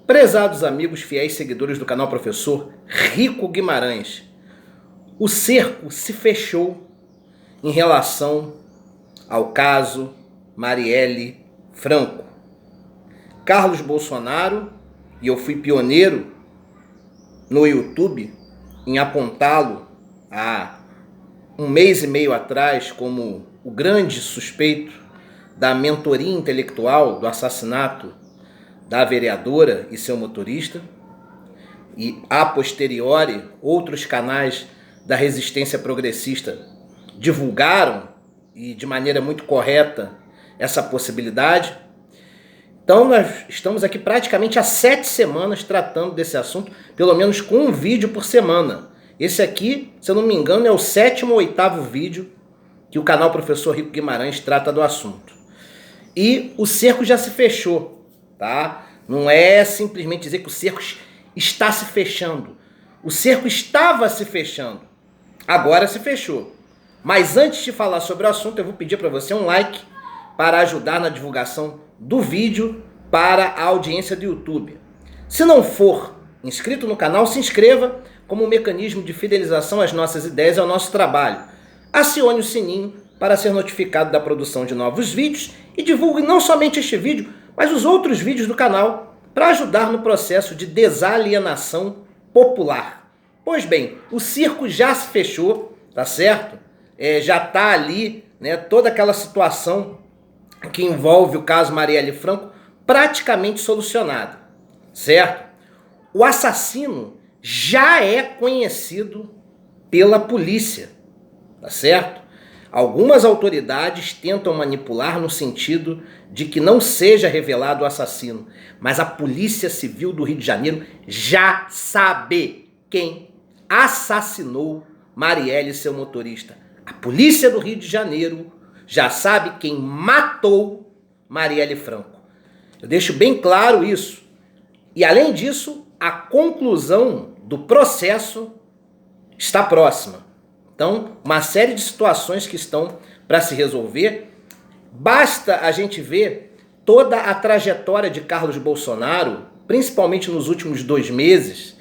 Prezados amigos, fiéis seguidores do canal Professor Rico Guimarães, o cerco se fechou em relação ao caso Marielle Franco. Carlos Bolsonaro, e eu fui pioneiro no YouTube em apontá-lo há um mês e meio atrás como o grande suspeito da mentoria intelectual do assassinato da vereadora e seu motorista, e a posteriori outros canais da resistência progressista divulgaram, e de maneira muito correta, essa possibilidade. Então nós estamos aqui praticamente há 7 semanas tratando desse assunto, pelo menos com um vídeo por semana. Esse aqui, se eu não me engano, é o 7º ou 8º vídeo que o canal Professor Rico Guimarães trata do assunto. E o cerco já se fechou, tá? Não é simplesmente dizer que o cerco está se fechando. O cerco estava se fechando. Agora se fechou. Mas antes de falar sobre o assunto, eu vou pedir para você um like para ajudar na divulgação do vídeo para a audiência do YouTube. Se não for inscrito no canal, se inscreva como um mecanismo de fidelização às nossas ideias e ao nosso trabalho. Acione o sininho para ser notificado da produção de novos vídeos e divulgue não somente este vídeo, mas os outros vídeos do canal para ajudar no processo de desalienação popular. Pois bem, o circo já se fechou, tá certo? Já está ali, né, toda aquela situação que envolve o caso Marielle Franco praticamente solucionada, certo? O assassino já é conhecido pela polícia, tá certo? Algumas autoridades tentam manipular no sentido de que não seja revelado o assassino, mas a Polícia Civil do Rio de Janeiro já sabe quem assassinou Marielle e seu motorista. A Polícia do Rio de Janeiro já sabe quem matou Marielle Franco. Eu deixo bem claro isso. E além disso, a conclusão do processo está próxima. Então, uma série de situações que estão para se resolver. Basta a gente ver toda a trajetória de Carlos Bolsonaro, principalmente nos últimos 2 meses,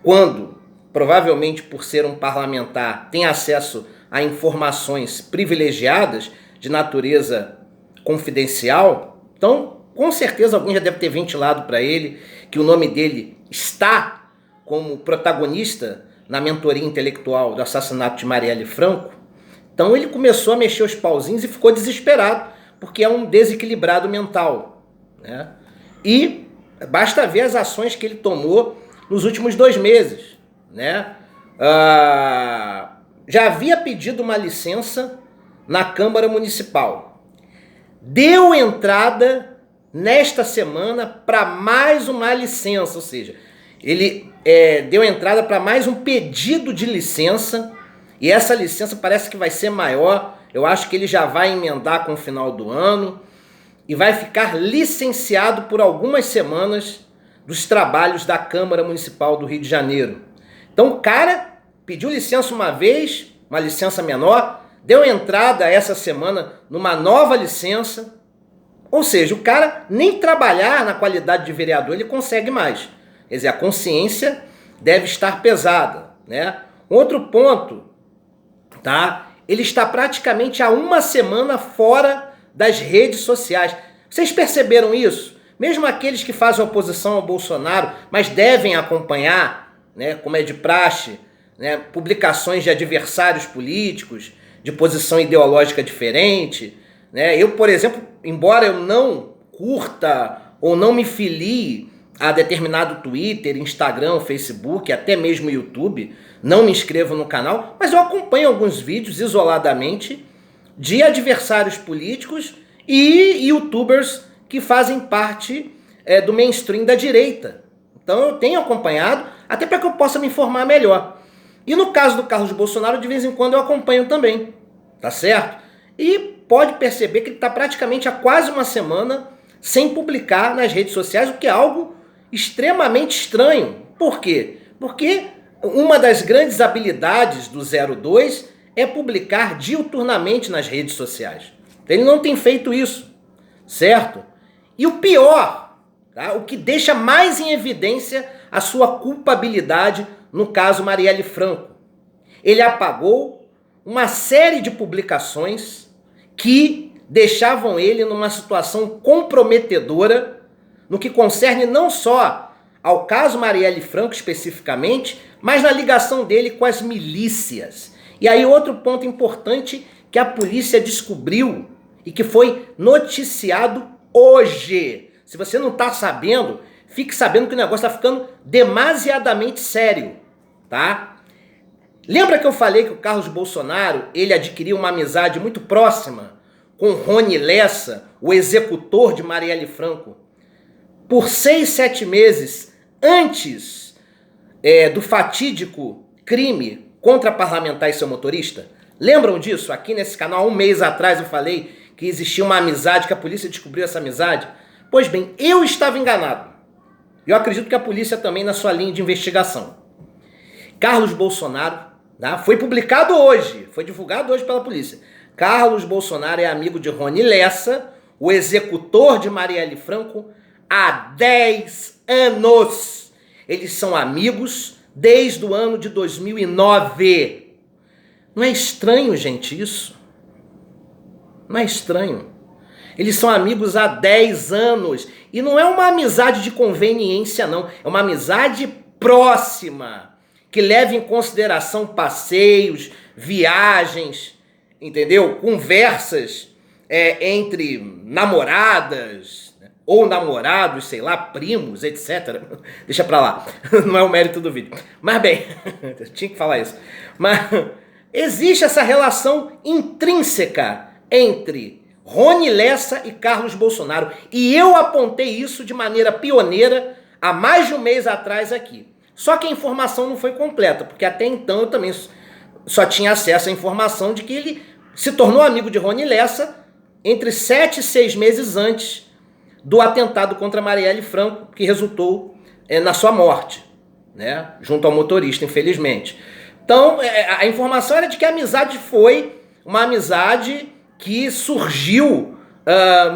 quando, provavelmente por ser um parlamentar, tem acesso a informações privilegiadas de natureza confidencial. Então, com certeza alguém já deve ter ventilado para ele que o nome dele está como protagonista na mentoria intelectual do assassinato de Marielle Franco. Então ele começou a mexer os pauzinhos e ficou desesperado, porque é um desequilibrado mental, né? E basta ver as ações que ele tomou nos últimos 2 meses, né? Já havia pedido uma licença na Câmara Municipal. Deu entrada nesta semana para mais uma licença, ou seja, ele deu entrada para mais um pedido de licença, e essa licença parece que vai ser maior. Eu acho que ele já vai emendar com o final do ano e vai ficar licenciado por algumas semanas dos trabalhos da Câmara Municipal do Rio de Janeiro. Então o cara pediu licença uma vez, uma licença menor, deu entrada essa semana numa nova licença, ou seja, o cara nem trabalhar na qualidade de vereador ele consegue mais. Quer dizer, a consciência deve estar pesada, né? Outro ponto, tá? Ele está praticamente há 1 semana fora das redes sociais. Vocês perceberam isso? Mesmo aqueles que fazem oposição ao Bolsonaro, mas devem acompanhar, né, como é de praxe, né, publicações de adversários políticos, de posição ideológica diferente, né? Eu, por exemplo, embora eu não curta ou não me filie a determinado Twitter, Instagram, Facebook, até mesmo YouTube, não me inscrevo no canal, mas eu acompanho alguns vídeos isoladamente de adversários políticos e youtubers que fazem parte do mainstream da direita. Então eu tenho acompanhado, até para que eu possa me informar melhor. E no caso do Carlos Bolsonaro, de vez em quando eu acompanho também, tá certo? E pode perceber que ele está praticamente há quase 1 semana sem publicar nas redes sociais, o que é algo extremamente estranho. Por quê? Porque uma das grandes habilidades do 02 é publicar diuturnamente nas redes sociais. Ele não tem feito isso, certo? E o pior tá? O que deixa mais em evidência a sua culpabilidade no caso Marielle Franco. Ele apagou uma série de publicações que deixavam ele numa situação comprometedora no que concerne não só ao caso Marielle Franco especificamente, mas na ligação dele com as milícias. E aí outro ponto importante que a polícia descobriu e que foi noticiado hoje. Se você não está sabendo, fique sabendo que o negócio está ficando demasiadamente sério, tá? Lembra que eu falei que o Carlos Bolsonaro, ele adquiriu uma amizade muito próxima com Rony Lessa, o executor de Marielle Franco, por 6, 7 meses antes do fatídico crime contra parlamentar e seu motorista? Lembram disso? Aqui nesse canal, há um mês atrás eu falei que existia uma amizade, que a polícia descobriu essa amizade. Pois bem, eu estava enganado. Eu acredito que a polícia também na sua linha de investigação. Carlos Bolsonaro, tá? Foi publicado hoje, foi divulgado hoje pela polícia. Carlos Bolsonaro é amigo de Rony Lessa, o executor de Marielle Franco, há 10 anos. Eles são amigos desde o ano de 2009. Não é estranho, gente, isso? Não é estranho. Eles são amigos há 10 anos. E não é uma amizade de conveniência, não. É uma amizade próxima, que leva em consideração passeios, viagens, entendeu? Conversas entre namoradas, ou namorados, sei lá, primos, etc. Deixa pra lá. Não é o mérito do vídeo. Mas bem, tinha que falar isso. Mas existe essa relação intrínseca entre Rony Lessa e Carlos Bolsonaro. E eu apontei isso de maneira pioneira há mais de um mês atrás aqui. Só que a informação não foi completa, porque até então eu também só tinha acesso à informação de que ele se tornou amigo de Rony Lessa entre 7 e 6 meses antes do atentado contra Marielle Franco, que resultou na sua morte, né? Junto ao motorista, infelizmente. Então, a informação era de que a amizade foi uma amizade que surgiu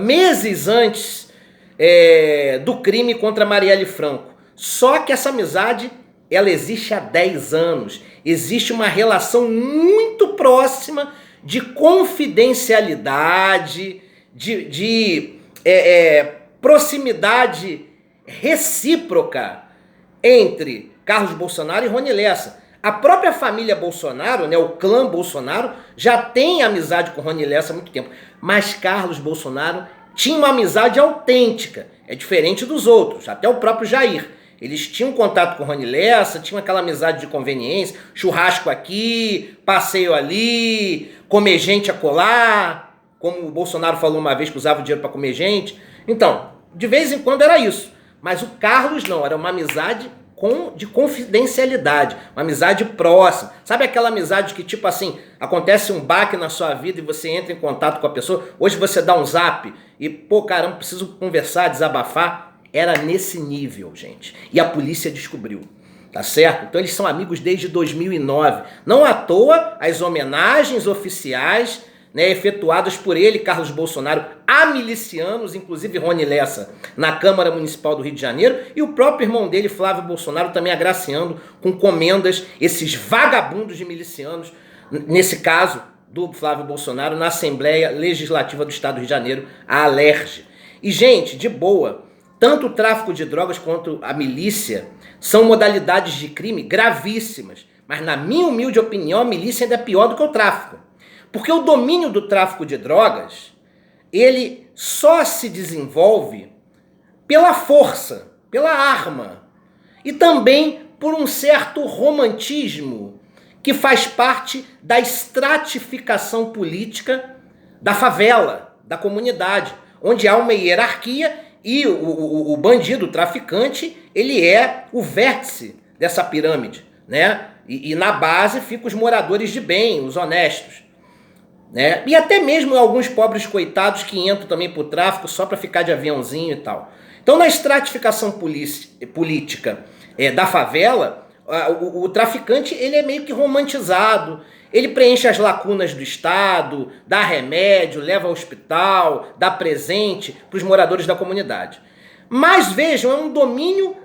meses antes do crime contra Marielle Franco. Só que essa amizade, ela existe há 10 anos. Existe uma relação muito próxima de confidencialidade, de proximidade recíproca entre Carlos Bolsonaro e Rony Lessa. A própria família Bolsonaro, né, o clã Bolsonaro, já tem amizade com Rony Lessa há muito tempo. Mas Carlos Bolsonaro tinha uma amizade autêntica. É diferente dos outros, até o próprio Jair. Eles tinham contato com Rony Lessa, tinham aquela amizade de conveniência, churrasco aqui, passeio ali, comer gente acolá, como o Bolsonaro falou uma vez que usava o dinheiro para comer gente. Então, de vez em quando era isso. Mas o Carlos não, era uma amizade de confidencialidade, uma amizade próxima. Sabe aquela amizade que, tipo assim, acontece um baque na sua vida e você entra em contato com a pessoa, hoje você dá um zap e, pô, caramba, preciso conversar, desabafar. Era nesse nível, gente. E a polícia descobriu, tá certo? Então eles são amigos desde 2009. Não à toa as homenagens oficiais, né, efetuadas por ele, Carlos Bolsonaro, a milicianos, inclusive Rony Lessa, na Câmara Municipal do Rio de Janeiro, e o próprio irmão dele, Flávio Bolsonaro, também agraciando com comendas esses vagabundos de milicianos, nesse caso do Flávio Bolsonaro, na Assembleia Legislativa do Estado do Rio de Janeiro, a Alerj. E, gente, de boa, tanto o tráfico de drogas quanto a milícia são modalidades de crime gravíssimas. Mas, na minha humilde opinião, a milícia ainda é pior do que o tráfico. Porque o domínio do tráfico de drogas, ele só se desenvolve pela força, pela arma. E também por um certo romantismo que faz parte da estratificação política da favela, da comunidade, onde há uma hierarquia. E o bandido, o traficante, ele é o vértice dessa pirâmide, né? E na base ficam os moradores de bem, os honestos, né? E até mesmo alguns pobres coitados que entram também pro tráfico só para ficar de aviãozinho e tal. Então, na estratificação política da favela, o traficante ele é meio que romantizado. Ele preenche as lacunas do Estado, dá remédio, leva ao hospital, dá presente para os moradores da comunidade. Mas vejam, é um domínio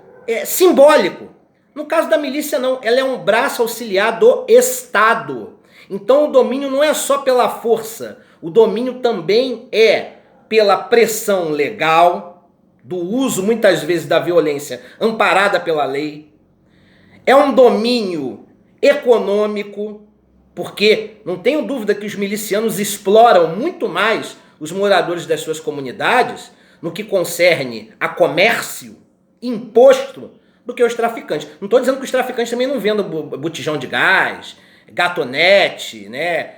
simbólico. No caso da milícia não, ela é um braço auxiliar do Estado. Então o domínio não é só pela força, o domínio também é pela pressão legal, do uso muitas vezes da violência amparada pela lei. É um domínio econômico, porque não tenho dúvida que os milicianos exploram muito mais os moradores das suas comunidades no que concerne a comércio, imposto, do que os traficantes. Não estou dizendo que os traficantes também não vendam botijão de gás, gatonete, né?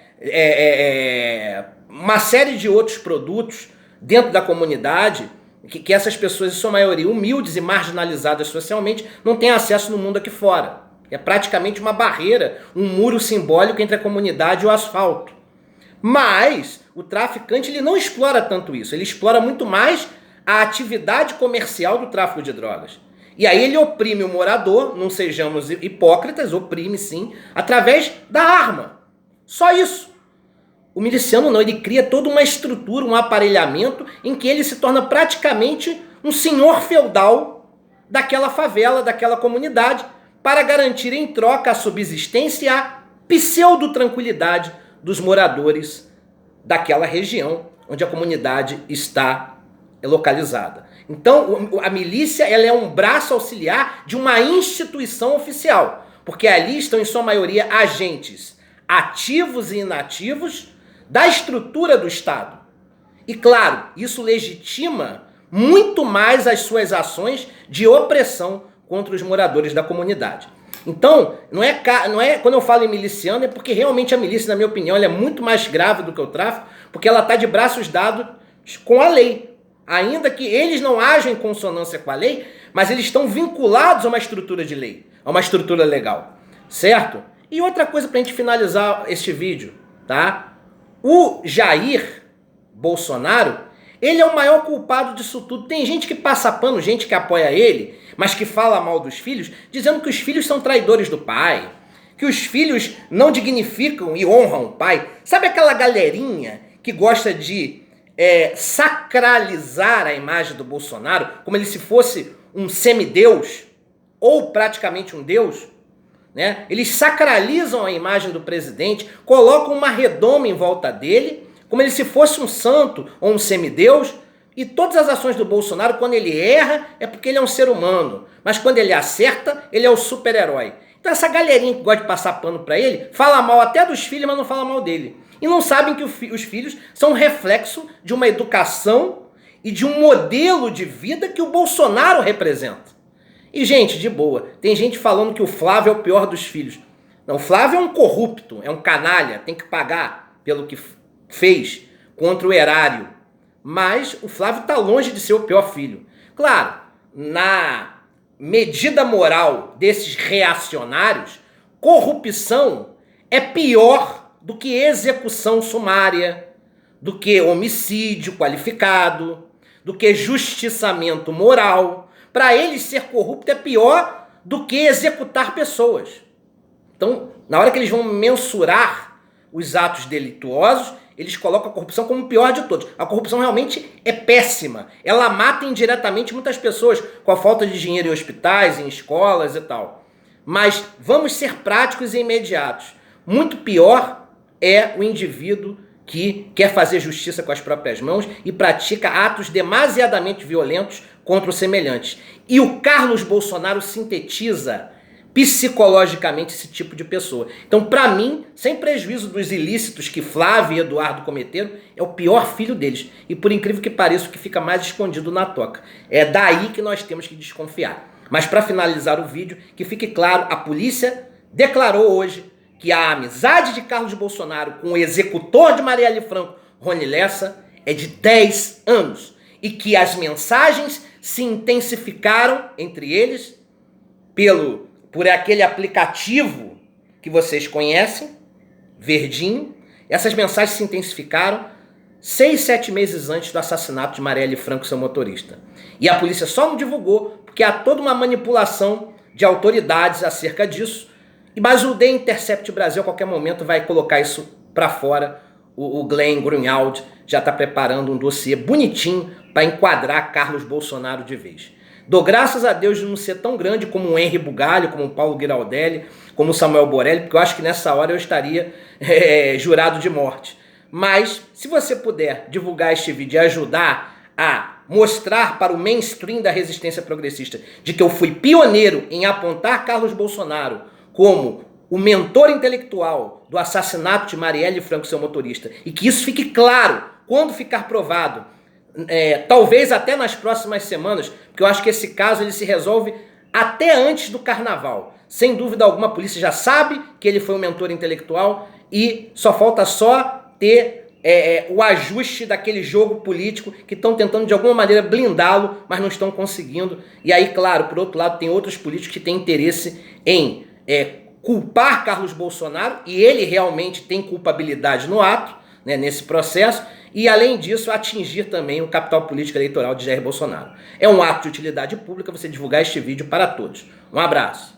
Uma série de outros produtos dentro da comunidade que essas pessoas, em sua maioria humildes e marginalizadas socialmente, não têm acesso no mundo aqui fora. É praticamente uma barreira, um muro simbólico entre a comunidade e o asfalto. Mas o traficante ele não explora tanto isso, ele explora muito mais a atividade comercial do tráfico de drogas. E aí ele oprime o morador, não sejamos hipócritas, oprime sim, através da arma. Só isso. O miliciano não, ele cria toda uma estrutura, um aparelhamento em que ele se torna praticamente um senhor feudal daquela favela, daquela comunidade, para garantir em troca a subsistência e a pseudo-tranquilidade dos moradores daquela região onde a comunidade está localizada. Então, a milícia ela é um braço auxiliar de uma instituição oficial, porque ali estão, em sua maioria, agentes ativos e inativos da estrutura do Estado. E, claro, isso legitima muito mais as suas ações de opressão contra os moradores da comunidade. Então, não é quando eu falo em miliciano, é porque realmente a milícia, na minha opinião, ela é muito mais grave do que o tráfico, porque ela está de braços dados com a lei. Ainda que eles não ajam em consonância com a lei, mas eles estão vinculados a uma estrutura de lei, a uma estrutura legal, certo? E outra coisa para a gente finalizar este vídeo, tá? O Jair Bolsonaro, ele é o maior culpado disso tudo. Tem gente que passa pano, gente que apoia ele, mas que fala mal dos filhos, dizendo que os filhos são traidores do pai, que os filhos não dignificam e honram o pai. Sabe aquela galerinha que gosta de sacralizar a imagem do Bolsonaro como ele se fosse um semideus ou praticamente um deus, né? Eles sacralizam a imagem do presidente, colocam uma redoma em volta dele como ele se fosse um santo ou um semideus, e todas as ações do Bolsonaro, quando ele erra, é porque ele é um ser humano, mas quando ele acerta, ele é o super-herói. Então essa galerinha que gosta de passar pano para ele, fala mal até dos filhos, mas não fala mal dele. E não sabem que os filhos são um reflexo de uma educação e de um modelo de vida que o Bolsonaro representa. E, gente, de boa, tem gente falando que o Flávio é o pior dos filhos. Não, o Flávio é um corrupto, é um canalha, tem que pagar pelo que fez contra o erário. Mas o Flávio está longe de ser o pior filho. Claro, na medida moral desses reacionários, corrupção é pior do que execução sumária, do que homicídio qualificado, do que justiçamento moral. Para eles, ser corrupto é pior do que executar pessoas. Então, na hora que eles vão mensurar os atos delituosos, eles colocam a corrupção como o pior de todos. A corrupção realmente é péssima. Ela mata indiretamente muitas pessoas com a falta de dinheiro em hospitais, em escolas e tal. Mas vamos ser práticos e imediatos. Muito pior é o indivíduo que quer fazer justiça com as próprias mãos e pratica atos demasiadamente violentos contra os semelhantes. E o Carlos Bolsonaro sintetiza psicologicamente esse tipo de pessoa. Então, para mim, sem prejuízo dos ilícitos que Flávio e Eduardo cometeram, é o pior filho deles. E por incrível que pareça, o que fica mais escondido na toca. É daí que nós temos que desconfiar. Mas para finalizar o vídeo, que fique claro, a polícia declarou hoje que a amizade de Carlos Bolsonaro com o executor de Marielle Franco, Rony Lessa, é de 10 anos. E que as mensagens se intensificaram entre eles por aquele aplicativo que vocês conhecem, verdinho. Essas mensagens se intensificaram 6, 7 meses antes do assassinato de Marielle Franco, seu motorista. E a polícia só não divulgou porque há toda uma manipulação de autoridades acerca disso. Mas o The Intercept Brasil a qualquer momento vai colocar isso para fora, o Glenn Greenwald já está preparando um dossiê bonitinho para enquadrar Carlos Bolsonaro de vez. Dou graças a Deus de não ser tão grande como o Henri Bugalho, como o Paulo Giraldelli, como o Samuel Borelli, porque eu acho que nessa hora eu estaria jurado de morte. Mas, se você puder divulgar este vídeo e ajudar a mostrar para o mainstream da resistência progressista de que eu fui pioneiro em apontar Carlos Bolsonaro como o mentor intelectual do assassinato de Marielle Franco, seu motorista, e que isso fique claro quando ficar provado, talvez até nas próximas semanas, porque eu acho que esse caso ele se resolve até antes do carnaval. Sem dúvida alguma, a polícia já sabe que ele foi um mentor intelectual e só falta ter o ajuste daquele jogo político que estão tentando de alguma maneira blindá-lo, mas não estão conseguindo. E aí, claro, por outro lado, tem outros políticos que têm interesse em culpar Carlos Bolsonaro, e ele realmente tem culpabilidade no ato, né, nesse processo, e além disso atingir também o capital político eleitoral de Jair Bolsonaro. É um ato de utilidade pública você divulgar este vídeo para todos. Um abraço.